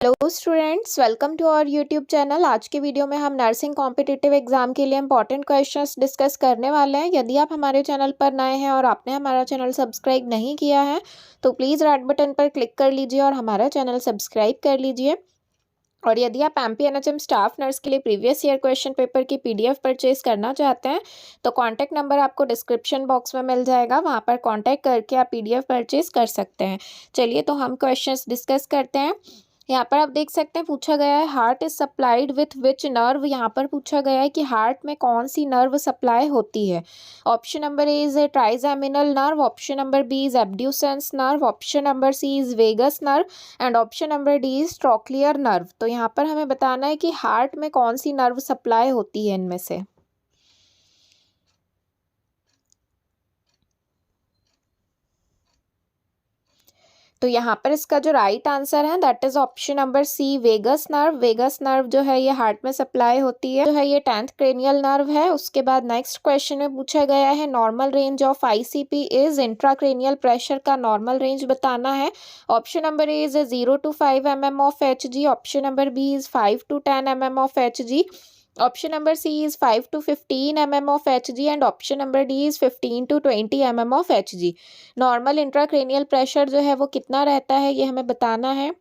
Hello students, welcome to our YouTube channel. आज के video में हम नर्सिंग कॉम्पिटिटिव एग्जाम के लिए इंपॉर्टेंट क्वेश्चंस डिस्कस करने वाले हैं। यदि आप हमारे चैनल पर नए हैं और आपने हमारा चैनल सब्सक्राइब नहीं किया है तो प्लीज़ रेड बटन पर क्लिक कर लीजिए और हमारा चैनल सब्सक्राइब कर लीजिए। और यदि आप एमपीएनएचएम स्टाफ नर्स के लिए प्रीवियस ईयर क्वेश्चन पेपर की पीडीएफ परचेज करना चाहते हैं तो कॉन्टैक्ट नंबर आपको डिस्क्रिप्शन बॉक्स में मिल जाएगा, वहाँ पर कॉन्टैक्ट करके आप पीडीएफ परचेज कर सकते हैं। चलिए तो हम क्वेश्चंस डिस्कस करते हैं। यहाँ पर आप देख सकते हैं पूछा गया है heart is supplied with which nerve. यहाँ पर पूछा गया है कि हार्ट में कौन सी नर्व सप्लाई होती है। Option number A is a trigeminal nerve, option number B is abducens nerve, option number C is vagus nerve and option number D is trochlear nerve. तो यहाँ पर हमें बताना है कि हार्ट में कौन सी नर्व सप्लाई होती है इनमें से। तो यहाँ पर इसका जो राइट आंसर है that is option number C vagus nerve. Vagus nerve जो है ये हार्ट में सप्लाई होती है, जो है ये 10th क्रेनियल नर्व है। उसके बाद नेक्स्ट क्वेश्चन में पूछा गया है normal range of ICP is, intracranial pressure का नॉर्मल रेंज बताना है। Option number A is 0 to 5 mm of H G, option number B is 5 to 10 mm of H G, option number C is 5 to 15 mm of H G and option number D is 15 to 20 mm of H G. Normal intracranial pressure जो है वो कितना रहता है ये हमें बताना है।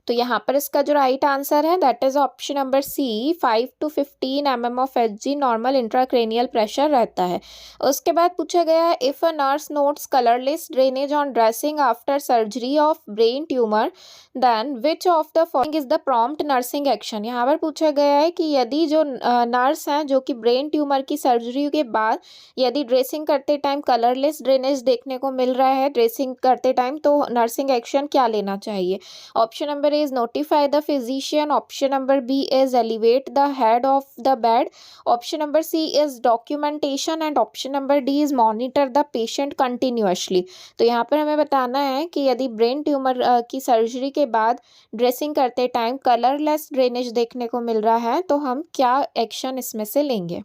तो यहाँ पर इसका जो राइट आंसर है that is option number C 5 to 15 mm of H G normal intracranial pressure रहता है। उसके बाद पूछा गया है if a nurse notes colourless drainage on dressing after surgery of brain tumour then which of the following is the prompt nursing action. यहाँ पर पूछा गया है कि यदि जो नर्स हैं जो कि ब्रेन ट्यूमर की सर्जरी के बाद यदि ड्रेसिंग करते टाइम कलरलेस ड्रेनेज देखने को मिल रहा है ड्रेसिंग करते टाइम, तो नर्सिंग एक्शन क्या लेना चाहिए। Option number is notify the physician, option number B is elevate the head of the bed, option number C is documentation and option number D is monitor the patient continuously। तो यहाँ पर हमें बताना है कि यदि ब्रेन ट्यूमर की surgery के बाद ड्रेसिंग करते टाइम कलरलेस ड्रेनेज देखने को मिल रहा है तो हम क्या एक्शन इसमें से लेंगे।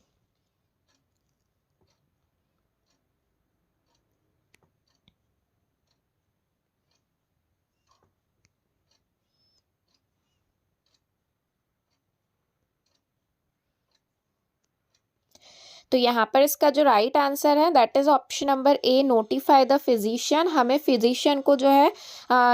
तो यहाँ पर इसका जो राइट आंसर है that is option number A notify the physician. हमें फिजिशियन को जो है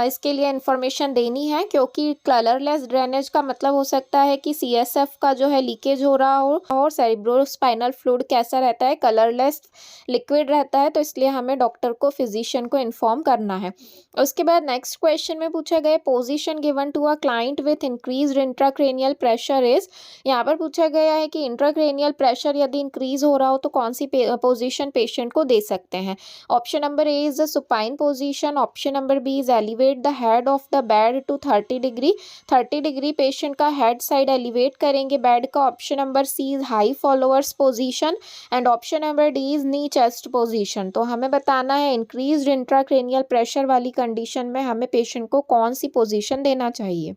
इसके लिए इन्फॉर्मेशन देनी है, क्योंकि कलरलेस ड्रेनेज का मतलब हो सकता है कि सीएसएफ का जो है लीकेज हो रहा हो और सेरिब्रोस्पाइनल फ्लूइड कैसा रहता है, कलरलेस लिक्विड रहता है, तो इसलिए हमें डॉक्टर को फिजिशियन को इन्फॉर्म करना है। उसके बाद नेक्स्ट क्वेश्चन में पूछा गया position given to a client with increased intracranial pressure is. यहाँ पर पूछा गया है कि इंट्राक्रेनियल प्रेशर यदि इंक्रीज हो रहा हो तो कौन सी पोजीशन पेशेंट को दे सकते हैं। Option number A is the supine position, option number B is elevate the head of the bed to 30 degree. 30 degree patient का हेड साइड एलिवेट करेंगे बेड का। Option number C is high Fowler's position and option number D is knee chest position. तो हमें बताना है increased intracranial pressure वाली condition में हमें पेशेंट को कौन सी पोजीशन देना चाहिए।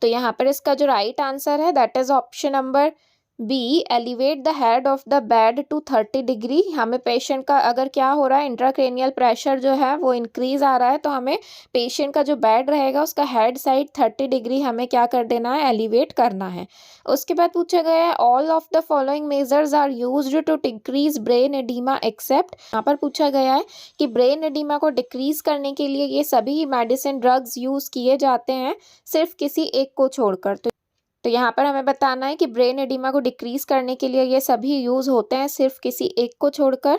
तो यहाँ पर इसका जो राइट आंसर है that is option number B elevate the head of the bed to 30 degree. हमें पेशेंट का अगर क्या हो रहा है इंट्राक्रेनियल प्रेशर जो है वो इंक्रीज आ रहा है तो हमें पेशेंट का जो बेड रहेगा उसका हेड साइड 30 डिग्री हमें क्या कर देना है, एलिवेट करना है। उसके बाद पूछा गया है all of the following measures are used to decrease brain oedema except. यहाँ पर पूछा गया है कि ब्रेन एडिमा को डिक्रीज करने के लिए ये सभी मेडिसिन ड्रग्स यूज किए जाते हैं सिर्फ किसी एक को छोड़कर। तो यहाँ पर हमें बताना है कि ब्रेन एडिमा को डिक्रीज करने के लिए ये सभी यूज होते हैं सिर्फ किसी एक को छोड़कर।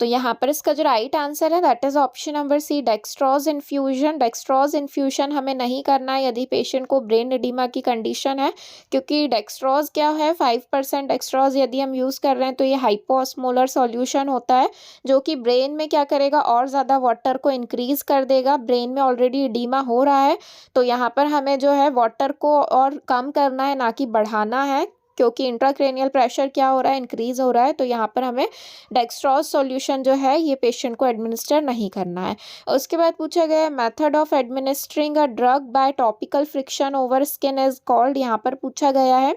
तो यहाँ पर इसका जो राइट आंसर है that is option number C dextrose infusion. Dextrose infusion हमें नहीं करना है यदि पेशेंट को ब्रेन एडिमा की कंडीशन है, क्योंकि डेक्स्ट्रोज क्या है 5% डेक्स्ट्रोज यदि हम यूज़ कर रहे हैं तो ये हाइपोस्मोलर सॉल्यूशन होता है जो कि ब्रेन में क्या करेगा और ज़्यादा वाटर को इंक्रीज कर देगा। ब्रेन में ऑलरेडी एडिमा हो रहा है तो यहाँ पर हमें जो है वाटर को और कम करना है ना कि बढ़ाना है। क्योंकि इंट्राक्रेनियल प्रेशर क्या हो रहा है, इंक्रीज हो रहा है। तो यहाँ पर हमें डेक्स्ट्रोज सॉल्यूशन जो है ये पेशेंट को एडमिनिस्टर नहीं करना है। उसके बाद पूछा गया है method of administering a drug bye topical friction over skin is called. यहाँ पर पूछा गया है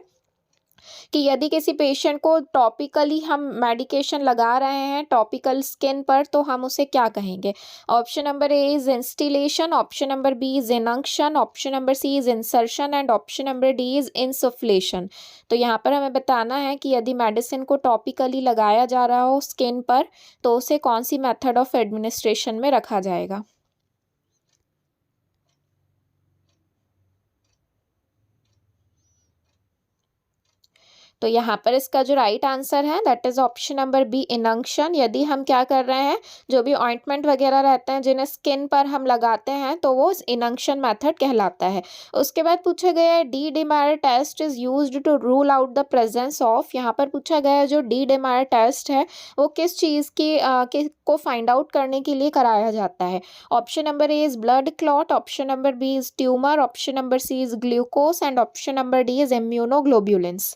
कि यदि किसी पेशेंट को टॉपिकली हम मेडिकेशन लगा रहे हैं टॉपिकल स्किन पर, तो हम उसे क्या कहेंगे। Option number A is instillation, option number B is inunction, option number C is insertion and option number D is insufflation. तो यहाँ पर हमें बताना है कि यदि मेडिसिन को टॉपिकली लगाया जा रहा हो स्किन पर, तो उसे कौन सी मेथड ऑफ एडमिनिस्ट्रेशन में रखा जाएगा। तो यहाँ पर इसका जो राइट आंसर है that is option number B inunction. यदि हम क्या कर रहे हैं, जो भी ऑइंटमेंट वगैरह रहते हैं जिन्हें स्किन पर हम लगाते हैं, तो वो इनंक्शन मेथड कहलाता है। उसके बाद पूछा गया है D dimer test is used to rule out the presence of. यहाँ पर पूछा गया है जो डी डिमायर टेस्ट है वो किस चीज़ को फाइंड आउट करने के लिए कराया जाता है। Option number A is blood clot, option number B is tumour, option number C is glucose and option number D is immunoglobulins.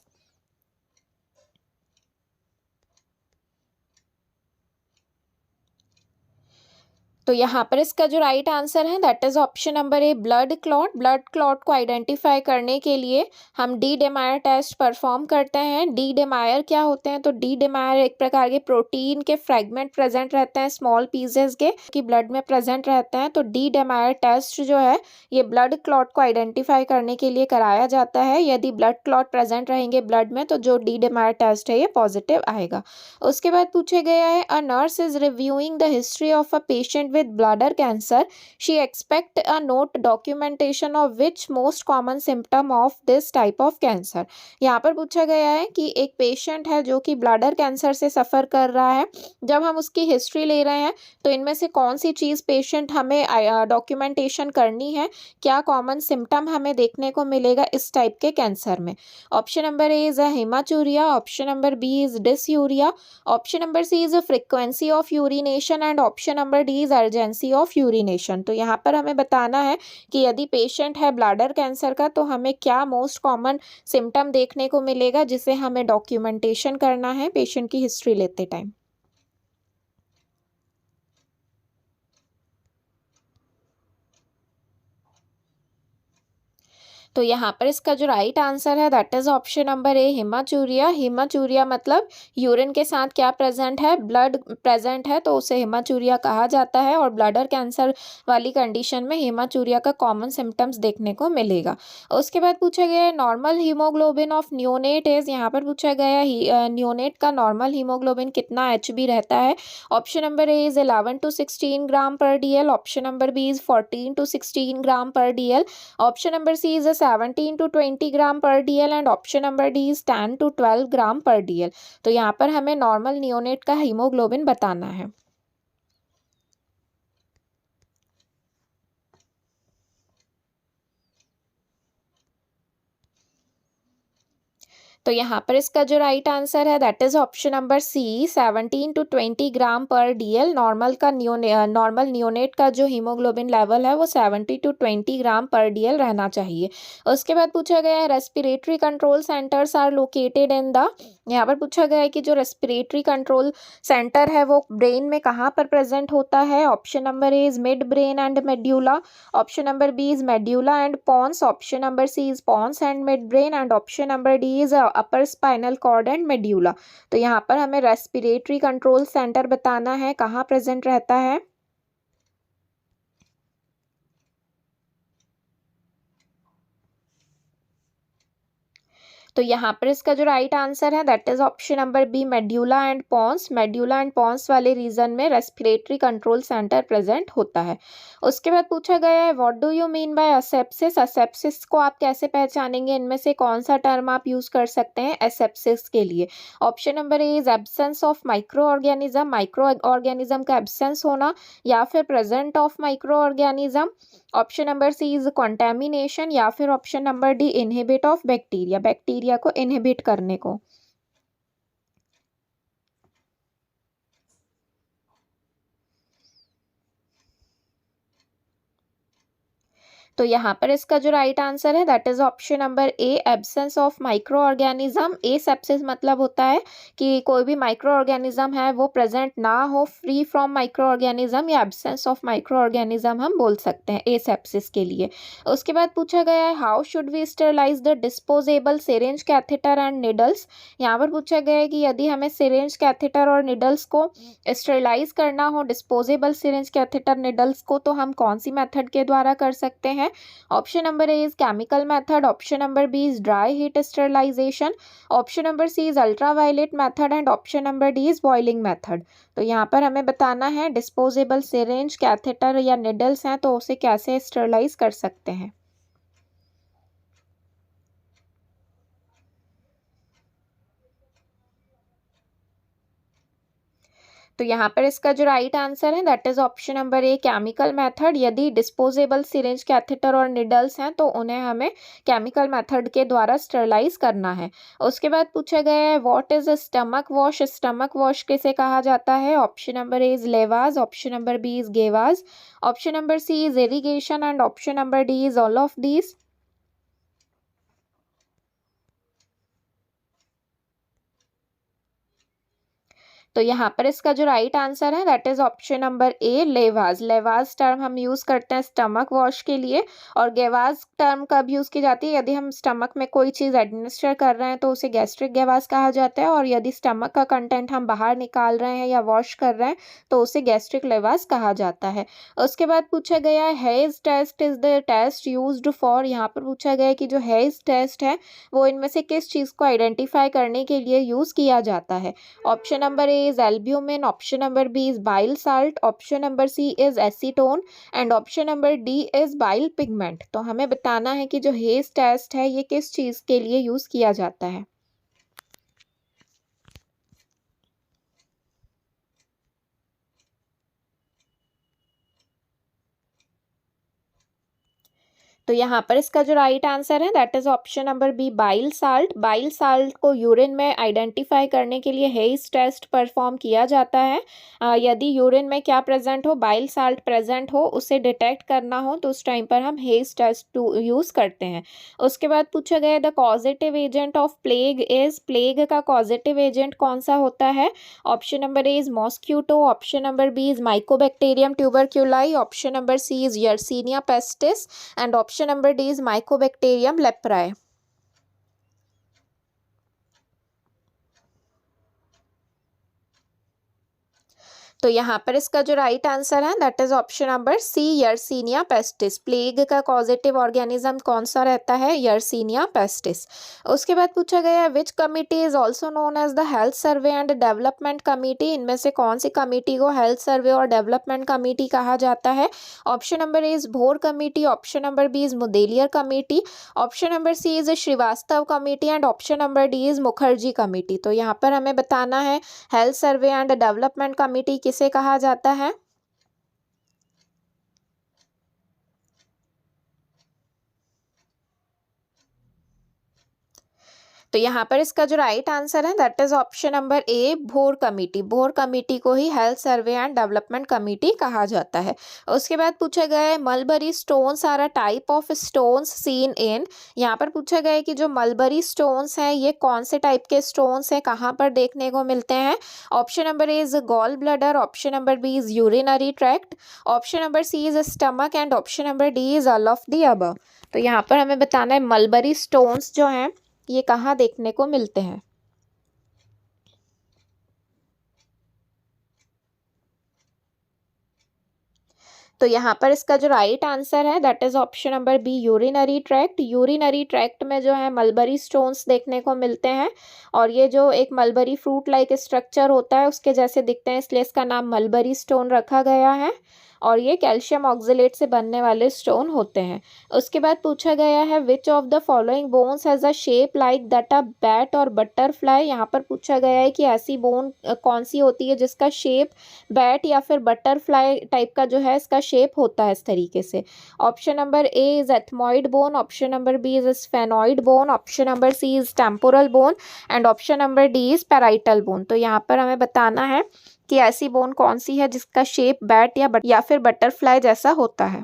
तो यहाँ पर इसका जो राइट आंसर है that is option number A blood clot. Blood clot को identify करने के लिए हम डी डेमायर टेस्ट परफॉर्म करते हैं। डी डेमायर क्या होते हैं, तो डी डेमायर एक प्रकार के प्रोटीन के फ्रेगमेंट प्रेजेंट रहते हैं स्मॉल पीसेस के कि ब्लड में प्रेजेंट रहते हैं। तो डी डेमायर टेस्ट जो है ये ब्लड क्लॉट को आइडेंटिफाई करने के लिए कराया जाता है। यदि ब्लड क्लॉट प्रेजेंट रहेंगे ब्लड में तो जो डी डेमायर टेस्ट है ये पॉजिटिव आएगा। उसके बाद पूछे गया है a nurse is reviewing the history of a patient with bladder cancer. She expect a note documentation of which most common symptom of this type of cancer. यहाँ पर पूछा गया है कि एक पेशेंट है जो कि ब्लैडर कैंसर से सफ़र कर रहा है। जब हम उसकी हिस्ट्री ले रहे हैं तो इनमें से कौन सी चीज़ पेशेंट हमें डॉक्यूमेंटेशन करनी है, क्या कॉमन सिम्टम हमें देखने को मिलेगा इस टाइप के कैंसर में। Option number A is a haematuria, option number B is dysuria, option number C is a frequency of urination and option number D is urgency of urination. तो यहाँ पर हमें बताना है कि यदि पेशेंट है ब्लैडर कैंसर का तो हमें क्या मोस्ट कॉमन सिम्टम देखने को मिलेगा जिसे हमें डॉक्यूमेंटेशन करना है पेशेंट की हिस्ट्री लेते टाइम। तो यहाँ पर इसका जो राइट आंसर है that is option number A haematuria. Haematuria मतलब यूरिन के साथ क्या प्रेजेंट है, ब्लड प्रेजेंट है तो उसे हेमाचूरिया कहा जाता है। और ब्लैडर कैंसर वाली कंडीशन में हेमाचूरिया का कॉमन सिम्टम्स देखने को मिलेगा। उसके बाद पूछा गया है normal haemoglobin of neonate is. यहाँ पर पूछा गया है न्यूनेट का नॉर्मल हीमोग्लोबिन कितना HB रहता है। Option number A is 11 to 16 gram per DL, option number B is 14 to 16 gram per DL, option number C is 17 to 20 gram per DL and option number D is 10 to 12 gram per DL। तो यहाँ पर हमें normal neonate का haemoglobin बताना है। तो यहाँ पर इसका जो राइट आंसर है that is option number C 17 to 20 gram per DL। Normal neonate का जो हीमोग्लोबिन लेवल है वो 70 to 20 ग्राम पर DL रहना चाहिए। उसके बाद पूछा गया है respiratory control centres are located in the. यहाँ पर पूछा गया है कि जो रेस्पिरेटरी कंट्रोल सेंटर है वो ब्रेन में कहाँ पर प्रेजेंट होता है। Option number A is mid brain and medulla, option number B is medulla and pons, option number C is pons and mid brain and option number D is upper spinal cord and medulla. तो यहाँ पर हमें respiratory control centre बताना है कहाँ present रहता है। तो यहाँ पर इसका जो राइट आंसर है that is option number B medulla and pons. Medulla and pons वाले रीजन में रेस्पिरेटरी कंट्रोल सेंटर प्रेजेंट होता है। उसके बाद पूछा गया है what do you mean by asepsis. Asepsis को आप कैसे पहचानेंगे, इनमें से कौन सा टर्म आप यूज कर सकते हैं एसेप्सिस के लिए। Option number A is absence of micro organism, micro organism का एब्सेंस होना, या फिर present of micro organism, option number C is contamination, या फिर option number D inhibit of bacteria, bacteria को इनहिबिट करने को। तो तो यहाँ पर इसका जो राइट आंसर है that is option number A, absence of micro organism. Asepsis मतलब होता है कि कोई भी माइक्रो ऑर्गेनिज्म है वो प्रेजेंट ना हो, फ्री फ्रॉम माइक्रो ऑर्गेनिज्म या एब्सेंस ऑफ माइक्रो ऑर्गेनिज्म हम बोल सकते हैं ए सेप्सिस के लिए। उसके बाद पूछा गया है how should we sterilise the disposable syringe, catheter and needles. यहाँ पर पूछा गया है कि यदि हमें सिरिंज, कैथेटर और निडल्स को स्टेरलाइज करना हो, डिस्पोजेबल सिरिंज, कैथेटर, निडल्स को, तो हम कौन सी मेथड के द्वारा कर सकते हैं। Option number A is chemical method, option number B is dry heat sterilisation, option number C is ultraviolet method and option number D is boiling method. तो यहाँ पर हमें बताना है डिस्पोजेबल सिरिंज, कैथेटर या निडल्स हैं तो उसे कैसे स्टरलाइज कर सकते हैं। तो यहाँ पर इसका जो राइट आंसर है that is option number A, chemical method. यदि डिस्पोजेबल सिरिंज, कैथेटर और निडल्स हैं तो उन्हें हमें केमिकल मेथड के द्वारा स्टरलाइज करना है। उसके बाद पूछा गया है what is stomach wash. Stomach wash किसे कहा जाता है। Option number A is lavage, option number B is gavage, option number C is irrigation and option number D is all of these. तो यहाँ पर इसका जो राइट आंसर है that is option number A, lavage. Lavage term हम use करते हैं stomach wash के लिए, और गेवाज टर्म कब यूज़ की जाती है, यदि हम स्टमक में कोई चीज़ एडमिनिस्टर कर रहे हैं तो उसे गैस्ट्रिक गेवाज कहा जाता है, और यदि स्टमक का कंटेंट हम बाहर निकाल रहे हैं या वॉश कर रहे हैं तो उसे गैस्ट्रिक लेवाज कहा जाता है। उसके बाद पूछा गया है Hay's test is the test used for. यहाँ पर पूछा गया है कि जो हेज टेस्ट है वो इनमें से किस चीज़ को आइडेंटिफाई करने के लिए यूज़ किया जाता है। Option number A is albumin, option number B is bile salt, option number C is acetone and option number D is bile pigment। तो हमें बताना है कि जो हेज टेस्ट है ये किस चीज़ के लिए यूज़ किया जाता है। तो यहाँ पर इसका जो राइट आंसर है that is option number B, bile salt. Bile salt को यूरिन में आइडेंटिफाई करने के लिए हेज टेस्ट परफॉर्म किया जाता है। यदि यूरिन में क्या प्रेजेंट हो, बाइल साल्ट प्रेजेंट हो, उसे डिटेक्ट करना हो तो उस टाइम पर हम हेज टेस्ट यूज़ करते हैं। उसके बाद पूछा गया the causative agent of plague is. Plague का कॉजेटिव एजेंट कौन सा होता है। Option number A is mosquito, option number B is mycobacterium tuberculae, option number C is Yersinia pestis and option number D is mycobacterium leprae. तो यहाँ पर इसका जो राइट आंसर है that is option number C, Yersinia pestis. Plague का causative organism कौन सा रहता है, यर्सीनिया पेस्टिस। उसके बाद पूछा गया है which committee is also known as the health survey and development committee. इनमें से कौन सी कमिटी को हेल्थ सर्वे और डेवलपमेंट कमिटी कहा जाता है। Option number A is Bhore committee, option number B is Mudaliar committee, option number C is Srivastava committee and option number D is Mukherjee committee. तो यहाँ पर हमें बताना है health survey and development committee किसे कहा जाता है। तो यहाँ पर इसका जो राइट आंसर है that is option number A, Bhore committee. Bhore committee को ही health survey and development committee कहा जाता है। उसके बाद पूछा गया है mulberry stones are a type of stones seen in. यहाँ पर पूछा गया है कि जो मलबरी स्टोन्स हैं ये कौन से टाइप के स्टोन्स हैं, कहाँ पर देखने को मिलते हैं। Option number A is gall bladder, option number B is urinary tract, option number C is stomach and option number D is all of the above. तो यहाँ पर हमें बताना है मलबरी स्टोन्स जो हैं ये कहाँ देखने को मिलते हैं। तो यहाँ पर इसका जो राइट आंसर है that is option number B, urinary tract. Urinary tract में जो है मलबरी स्टोन्स देखने को मिलते हैं, और ये जो एक मलबरी फ्रूट लाइक स्ट्रक्चर होता है उसके जैसे दिखते हैं, इसलिए इसका नाम मलबरी स्टोन रखा गया है, और ये कैल्शियम ऑक्जेलेट से बनने वाले स्टोन होते हैं। उसके बाद पूछा गया है which of the following bones has a shape like that a bat और बटरफ्लाई। यहाँ पर पूछा गया है कि ऐसी बोन कौन सी होती है जिसका शेप बैट या फिर बटरफ्लाई टाइप का जो है इसका शेप होता है इस तरीके से। Option number A is ethmoid bone, option number B is sphenoid bone, option number C is temporal bone and option number D is parietal bone. तो यहाँ पर हमें बताना है कि ऐसी बोन कौन सी है जिसका शेप बैट या फिर बटरफ्लाई जैसा होता है।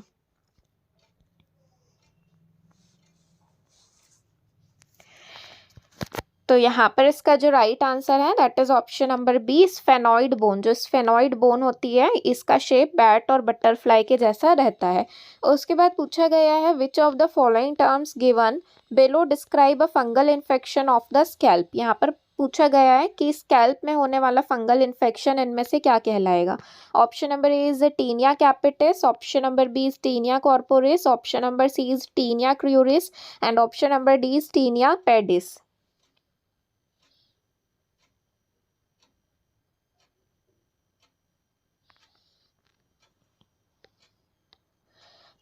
तो यहाँ पर इसका जो राइट आंसर है that is option number B, sphenoid bone. जो स्फेनॉइड बोन होती है इसका शेप बैट और बटरफ्लाई के जैसा रहता है। उसके बाद पूछा गया है which of the following terms given below describe a fungal infection of the scalp. यहाँ पर पूछा गया है कि स्कैल्प में होने वाला फंगल इन्फेक्शन इनमें से क्या कहलाएगा। Option number A is tinea capitis, option number B is tinea corporis, option number C is tinea cruris and option number D is tinea pedis.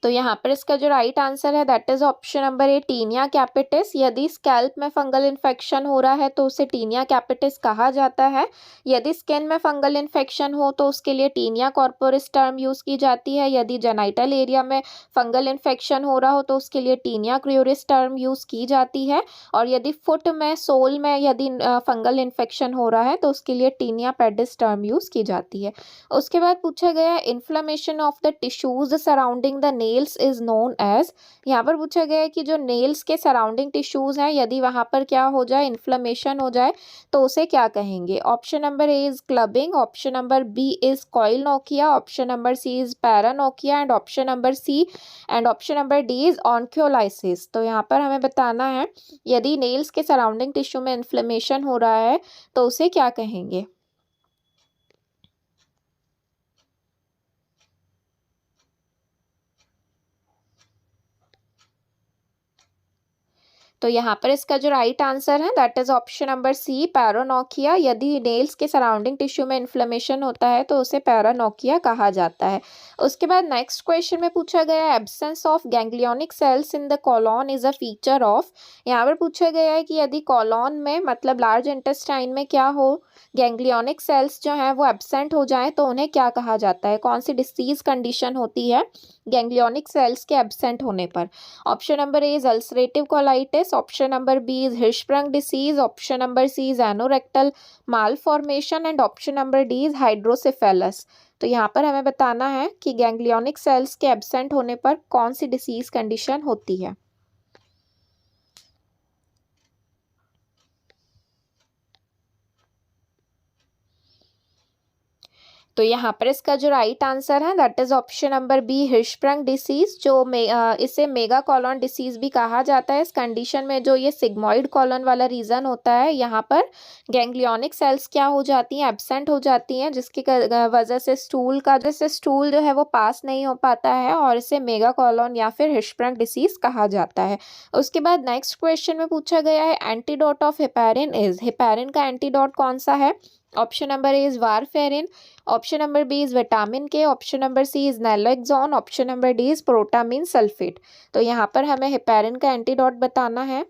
तो यहाँ पर इसका जो राइट आंसर है that is option number A, tinea capitis. यदि scalp में fungal infection हो रहा है तो उसे टीनिया कैपिटिस कहा जाता है। यदि स्किन में फंगल इन्फेक्शन हो तो उसके लिए टीनिया कॉर्पोरिस टर्म यूज़ की जाती है। यदि जेनाइटल एरिया में फंगल इन्फेक्शन हो रहा हो तो उसके लिए टीनिया क्रूरिस टर्म यूज़ की जाती है। और यदि फुट में, सोल में यदि फंगल इन्फेक्शन हो रहा है तो उसके लिए टीनिया पेडिस टर्म यूज़ की जाती है। उसके बाद पूछा गया है inflammation of the tissues surrounding the nails is known as. यहाँ पर पूछा गया है कि जो नेल्स के सराउंडिंग टिश्यूज हैं यदि वहाँ पर क्या हो जाए, इन्फ्लेमेशन हो जाए तो उसे क्या कहेंगे। Option number A is clubbing, option number B is koilonychia, option number C is paronychia and option number D is onycholysis. तो यहाँ पर हमें बताना है यदि नेल्स के सराउंडिंग टिश्यू में इन्फ्लेमेशन हो रहा है तो उसे क्या कहेंगे। तो यहाँ पर इसका जो राइट आंसर है that is option number C, paronychia. यदि नेल्स के सराउंडिंग टिश्यू में इन्फ्लेमेशन होता है तो उसे पैरानोकिया कहा जाता है। उसके बाद नेक्स्ट क्वेश्चन में पूछा गया है absence of ganglionic cells in the colon is a feature of. यहाँ पर पूछा गया है कि यदि कॉलॉन में मतलब लार्ज इंटेस्टाइन में क्या हो, गैंग्लियोनिक सेल्स जो हैं वो एब्सेंट हो जाएं तो उन्हें क्या कहा जाता है, कौन सी डिसीज कंडीशन होती है गैंग्लियोनिक सेल्स के एब्सेंट होने पर। Option number A is ulcerative colitis, option number B is Hirschsprung disease, option number C is anorectal malformation and option number D is hydrocephalus. तो यहाँ पर हमें बताना है कि गैंग्लियोनिक सेल्स के एब्सेंट होने पर कौन सी डिसीज कंडीशन होती है। तो यहाँ पर इसका जो राइट आंसर है that is option number B, Hirschsprung disease. जो इसे मेगा कॉलॉन डिसीज भी कहा जाता है। इस कंडीशन में जो ये सिग्मॉइड कॉलॉन वाला रीजन होता है यहाँ पर गैंग्लियोनिक सेल्स क्या हो जाती हैं, एब्सेंट हो जाती हैं, जिसकी वजह से स्टूल जो है वो पास नहीं हो पाता है और इसे मेगा कॉलॉन या फिर हिर्शस्प्रंग डिसीज कहा जाता है। उसके बाद नेक्स्ट क्वेश्चन में पूछा गया है antidote of heparin is. Heparin का एंटीडोट कौन सा है। Option number A is warfarin, option number B is vitamin K, option number C is naloxone, option number D is protamine sulphate. तो यहाँ पर हमें हेपेरिन का एंटीडोट बताना है।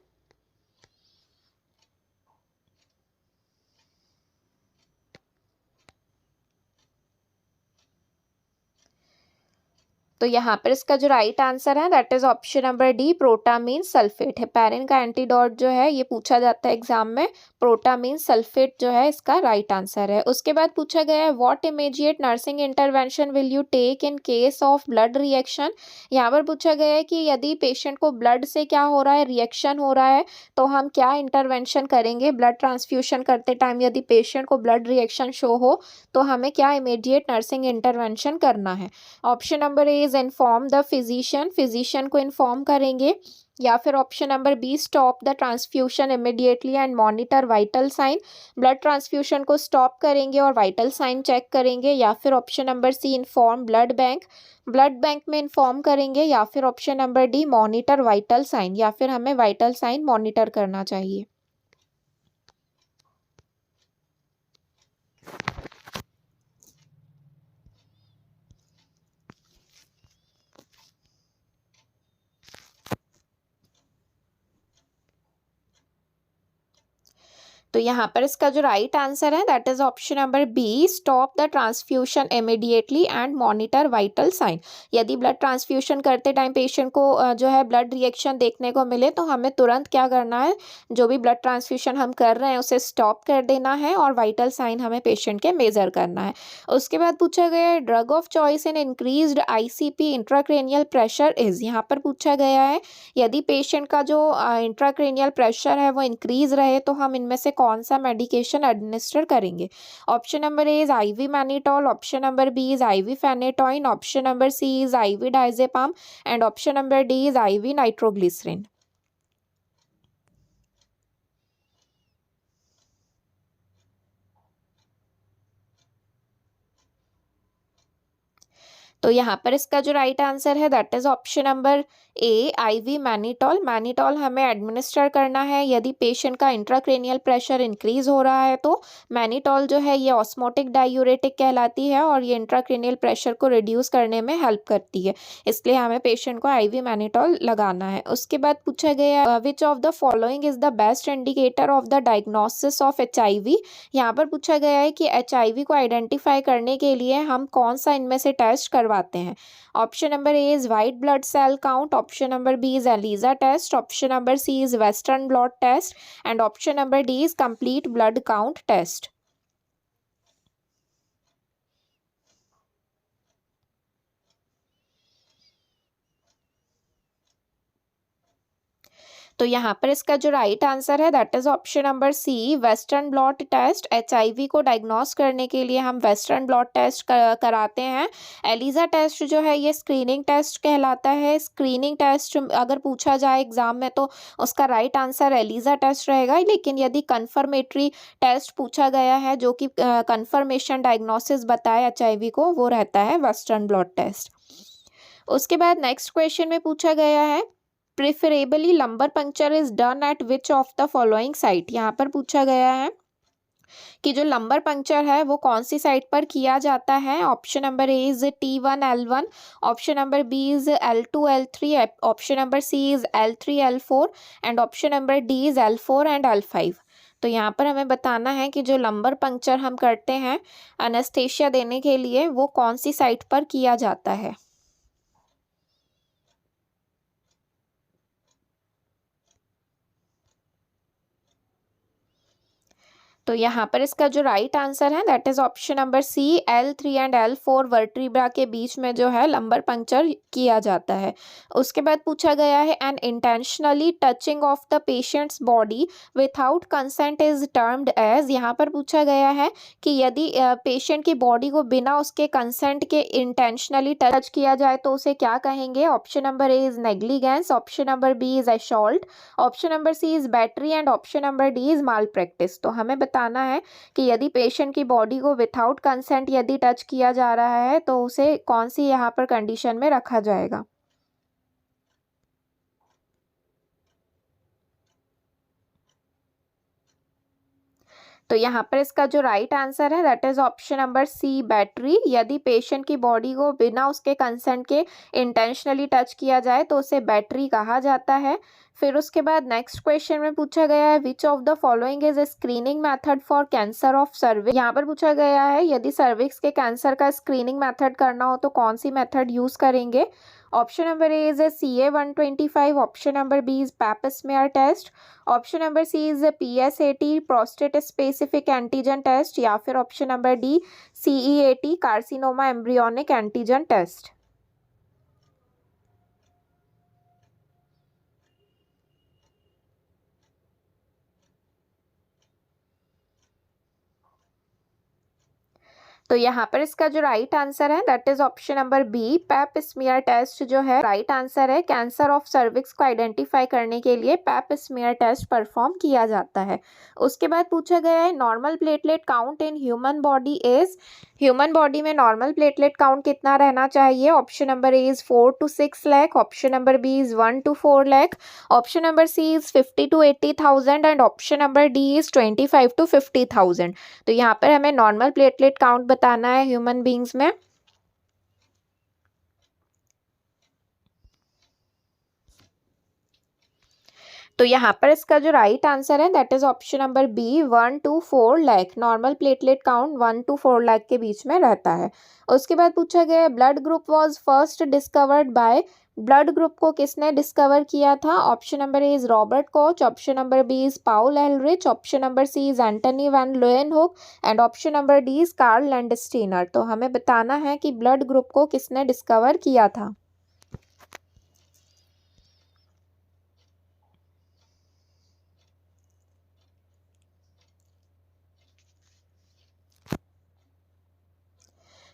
तो यहाँ पर इसका जो राइट आंसर है that is option number D, protamine sulphate. Heparin का एंटीडोट जो है ये पूछा जाता है एग्जाम में, प्रोटामीन सल्फेट जो है इसका राइट आंसर है। उसके बाद पूछा गया है what immediate nursing intervention will you take in case of blood reaction. यहाँ पर पूछा गया है कि यदि पेशेंट को ब्लड से क्या हो रहा है, रिएक्शन हो रहा है, तो हम क्या इंटरवेंशन करेंगे। ब्लड ट्रांसफ्यूशन करते टाइम यदि पेशेंट को ब्लड रिएक्शन शो हो तो हमें क्या इमीडिएट नर्सिंग इंटरवेंशन करना है। Option number A is inform the physician, physician को इन्फॉर्म करेंगे, या फिर option number B stop the transfusion immediately and monitor vital sign, blood transfusion को स्टॉप करेंगे और वाइटल साइन चेक करेंगे, या फिर option number C inform blood bank, blood bank में इन्फॉर्म करेंगे, या फिर option number D monitor vital sign, या फिर हमें वाइटल साइन मॉनिटर करना चाहिए। तो यहाँ पर इसका जो राइट आंसर है that is option number B, stop the transfusion immediately and monitor vital sign. यदि ब्लड ट्रांसफ्यूशन करते टाइम पेशेंट को जो है ब्लड रिएक्शन देखने को मिले तो हमें तुरंत क्या करना है, जो भी ब्लड ट्रांसफ्यूशन हम कर रहे हैं उसे स्टॉप कर देना है और वाइटल साइन हमें पेशेंट के मेजर करना है। उसके बाद पूछा गया है drug of choice in increased ICP intracranial pressure is. यहाँ पर पूछा गया है यदि पेशेंट का जो इंट्राक्रेनियल प्रेशर है वो इंक्रीज रहे तो हम इनमें से कौन सा मेडिकेशन एडमिनिस्टर करेंगे। Option number A is IV mannitol, option number B is IV phenytoin, option number C is IV diazepam and option number D is IV nitroglycerin. तो यहाँ पर इसका जो राइट आंसर है that is option number A, IV mannitol. Mannitol हमें administer करना है यदि पेशेंट का इंट्राक्रेनियल प्रेशर इंक्रीज हो रहा है तो मैनिटॉल जो है ये ऑस्मोटिक डायूरेटिक कहलाती है और ये इंट्राक्रेनियल प्रेशर को रिड्यूस करने में हेल्प करती है, इसलिए हमें पेशेंट को आईवी मैनिटॉल लगाना है। उसके बाद पूछा गया विच of the following is the best indicator of the diagnosis of HIV. यहाँ पर पूछा गया है कि एचआईवी को आइडेंटिफाई करने के लिए हम कौन सा इनमें से टेस्ट करवाते हैं। Option number A is white blood cell count, option number B is ELISA test, option number C is western blot test and option number D is complete blood count test. तो यहाँ पर इसका जो right answer है that is option number C, western blot test. HIV को diagnose करने के लिए हम वेस्टर्न ब्लॉट टेस्ट कराते हैं। एलिजा टेस्ट जो है ये स्क्रीनिंग टेस्ट कहलाता है। स्क्रीनिंग टेस्ट अगर पूछा जाए एग्जाम में तो उसका राइट आंसर एलिजा टेस्ट रहेगा, लेकिन यदि कन्फर्मेटरी टेस्ट पूछा गया है जो कि कन्फर्मेशन डायग्नोसिस बताए एचआईवी को, वो रहता है वेस्टर्न ब्लॉट टेस्ट। उसके बाद नेक्स्ट क्वेश्चन में पूछा गया है preferably lumbar puncture is done at which of the following site. यहाँ पर पूछा गया है कि जो लंबर पंक्चर है वो कौन सी साइट पर किया जाता है। Option number A is T1L1, option number B is L2L3, option number C is L3L4 and option number D is L4 and L5। तो यहाँ पर हमें बताना है कि जो लंबर पंक्चर हम करते हैं एनेस्थेशिया देने के लिए वो कौन सी साइट पर किया जाता है। तो यहाँ पर इसका जो राइट आंसर है that is option number C, L3 and L4 vertebra के बीच में जो है लंबर पंक्चर किया जाता है। उसके बाद पूछा गया है an intentionally touching of the patient's body without consent is termed as. यहाँ पर पूछा गया है कि यदि पेशेंट की बॉडी को बिना उसके कंसेंट के इंटेंशनली टच किया जाए तो उसे क्या कहेंगे। Option number A is negligence, option number B is assault, option number C is battery and option number D is malpractice. तो हमें बताना है कि यदि पेशेंट की बॉडी को विथआउट कंसेंट यदि टच किया जा रहा है तो उसे कौन सी यहाँ पर कंडीशन में रखा जाएगा। तो यहाँ पर इसका जो राइट आंसर है that is option number C, battery. यदि पेशेंट की बॉडी को बिना उसके कंसेंट के इंटेंशनली टच किया जाए तो उसे बैटरी कहा जाता है। फिर उसके बाद नेक्स्ट क्वेश्चन में पूछा गया है which of the following is a screening method for cancer of cervix. यहाँ पर पूछा गया है यदि सर्विक्स के कैंसर का स्क्रीनिंग मेथड करना हो तो कौन सी मेथड यूज करेंगे। Option number A is a CA-125, option number B is Pap smear test, option number C is PSAT prostate specific antigen test या फिर option number D CEAT carcinoma embryonic antigen test. तो यहाँ पर इसका जो right answer है that is option number B, Pap smear test जो है राइट आंसर है। कैंसर ऑफ सर्विक्स को आइडेंटिफाई करने के लिए पैप स्मीयर टेस्ट परफॉर्म किया जाता है। उसके बाद पूछा गया है normal platelet count in human body is. Human body में नॉर्मल प्लेटलेट काउंट कितना रहना चाहिए। Option number A is 4 to 6 lakh, option number B is 1 to 4 lakh, option number C is 50 to 80,000 and option number D is 25 to 50,000। तो यहाँ पर हमें normal platelet count बताना है ह्यूमन बींग्स में। तो यहाँ पर इसका जो राइट आंसर है that is option number B 1 to 4 lakh. Normal platelet count 1 to 4 lakh के बीच में रहता है। उसके बाद पूछा गया है blood group was first discovered by. Blood group को किसने डिस्कवर किया था? Option number A is Robert Koch, option number B is Paul Ehrlich, option number C is Antony van Leeuwenhoek and option number D is Karl Landsteiner. तो हमें बताना है कि blood group को किसने डिस्कवर किया था।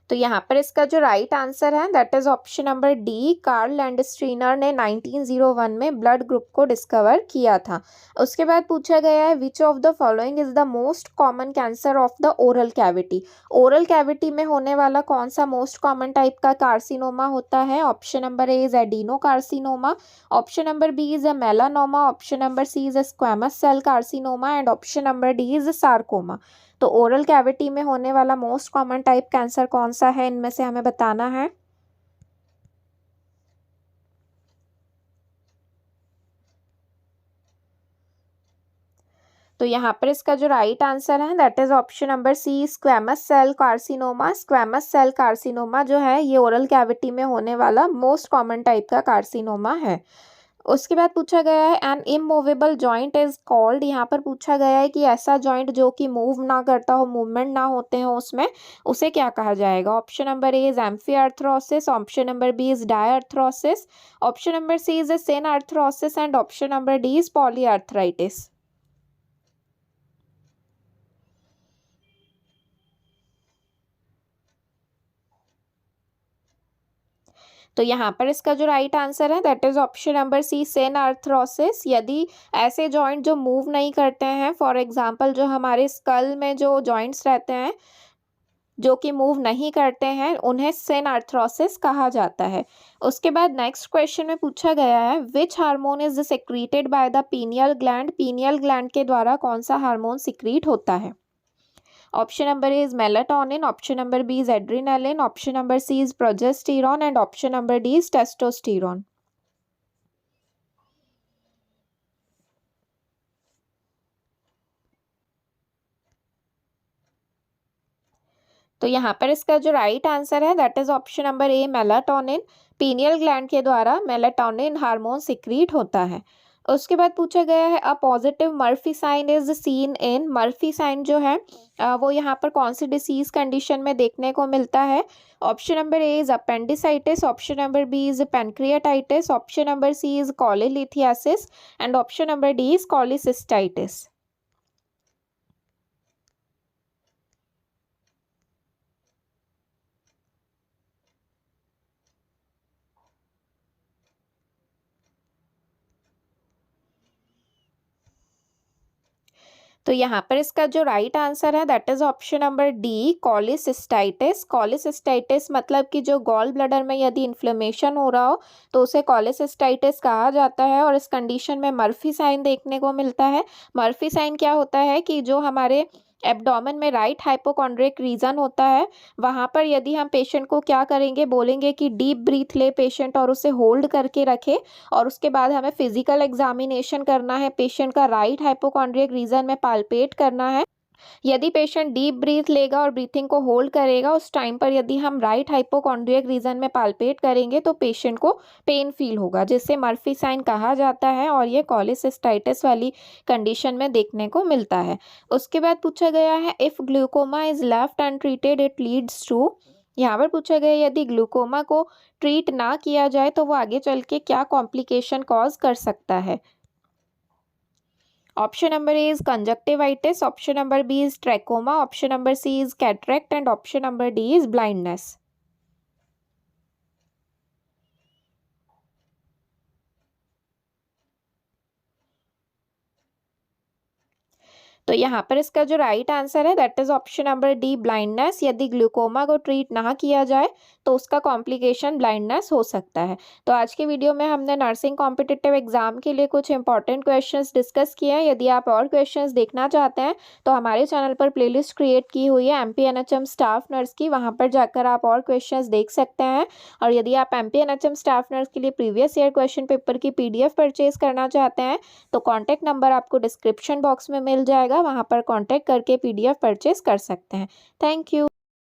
तो यहाँ पर इसका जो राइट आंसर है that is option number D, Karl Landsteiner ने 1901 में ब्लड ग्रुप को डिस्कवर किया था। उसके बाद पूछा गया है which of the following is the most common cancer of the oral cavity. Oral cavity में होने वाला कौन सा मोस्ट कॉमन टाइप का कार्सिनोमा होता है? Option number A is adenocarcinoma, option number B is a melanoma, option number C is a squamous cell carcinoma and option number D is a sarcoma. तो oral cavity में होने वाला most common type cancer कौन सा है, इनमें से हमें बताना है। तो यहाँ पर इसका जो राइट आंसर है that is option number C, squamous cell carcinoma. Squamous cell carcinoma जो है ये ओरल कैविटी में होने वाला मोस्ट कॉमन टाइप का कार्सिनोमा है। उसके बाद पूछा गया है an immovable joint is called. यहाँ पर पूछा गया है कि ऐसा जॉइंट जो कि मूव ना करता हो, मूवमेंट ना होते हो उसमें, उसे क्या कहा जाएगा? Option number A is amphiarthrosis, option number B is diarthrosis, option number C is synarthrosis and option number D is polyarthritis. तो यहाँ पर इसका जो राइट आंसर है that is option number C, synarthrosis. यदि ऐसे जॉइंट जो मूव नहीं करते हैं, फॉर एग्जांपल जो हमारे स्कल में जो जॉइंट्स रहते हैं जो कि मूव नहीं करते हैं, उन्हें सिनआर्थ्रोसिस कहा जाता है। उसके बाद नेक्स्ट क्वेश्चन में पूछा गया है which hormone is secreted by the pineal gland. Pineal gland के द्वारा कौन सा हार्मोन सिक्रीट होता है? Option number A is melatonin, option number B is adrenaline, option number C is progesterone and option number D is testosterone. तो यहाँ पर इसका जो राइट आंसर है that is option number A, melatonin. Pineal gland के द्वारा melatonin hormone secrete होता है। उसके बाद पूछा गया है a positive Murphy sign is seen in. Murphy sign जो है वो यहाँ पर कौन सी डिसीज कंडीशन में देखने को मिलता है? Option number A is appendicitis, option number B is pancreatitis, option number C is cholelithiasis and option number D is cholecystitis. तो यहाँ पर इसका जो राइट आंसर है that is option number D, cholecystitis. Cholecystitis मतलब कि जो गॉल ब्लैडर में यदि इन्फ्लेमेशन हो रहा हो तो उसे कॉलीसिस्टाइटिस कहा जाता है और इस कंडीशन में मर्फी साइन देखने को मिलता है। मर्फी साइन क्या होता है कि जो हमारे एब्डोमेन में राइट हाइपोकॉन्ड्रिक रीजन होता है, वहाँ पर यदि हम पेशेंट को क्या करेंगे, बोलेंगे कि डीप ब्रीथ ले पेशेंट और उसे होल्ड करके रखे और उसके बाद हमें फिजिकल एग्जामिनेशन करना है, पेशेंट का राइट हाइपोकॉन्ड्रिक रीजन में पाल्पेट करना है। यदि पेशेंट डीप ब्रीथ लेगा और ब्रीथिंग को होल्ड करेगा, उस टाइम पर यदि हम राइट हाइपोकॉन्ड्रियक रीजन में पाल्पेट करेंगे तो पेशेंट को पेन फील होगा, जिससे मर्फी साइन कहा जाता है और ये कॉलीसिस्टाइटिस वाली कंडीशन में देखने को मिलता है। उसके बाद पूछा गया है if glaucoma is left untreated it leads to. यहाँ पर पूछा गया यदि ग्लूकोमा को ट्रीट ना किया जाए तो वो आगे चल के क्या कॉम्प्लिकेशन कॉज कर सकता है? Option number A is conjunctivitis, option number B is trachoma, option number C is cataract and option number D is blindness. तो यहाँ पर इसका जो राइट आंसर है that is option number D, blindness. यदि ग्लूकोमा को ट्रीट ना किया जाए तो उसका कॉम्प्लिकेशन ब्लाइंडनेस हो सकता है। तो आज की वीडियो में हमने नर्सिंग कॉम्पिटिटिव एग्जाम के लिए कुछ इंपॉर्टेंट क्वेश्चंस डिस्कस किए हैं। यदि आप और क्वेश्चंस देखना चाहते हैं तो हमारे चैनल पर प्लेलिस्ट क्रिएट की हुई है एमपीएनएचएम स्टाफ नर्स की, वहाँ पर जाकर आप और क्वेश्चंस देख सकते हैं। और यदि आप एमपीएनएचएम स्टाफ नर्स के लिए प्रीवियस ईयर क्वेश्चन पेपर की पीडीएफ परचेज करना चाहते हैं तो कॉन्टैक्ट नंबर आपको डिस्क्रिप्शन बॉक्स में मिल जाएगा, वहाँ पर कॉन्टैक्ट करके पीडीएफ परचेज कर सकते हैं। Thank you.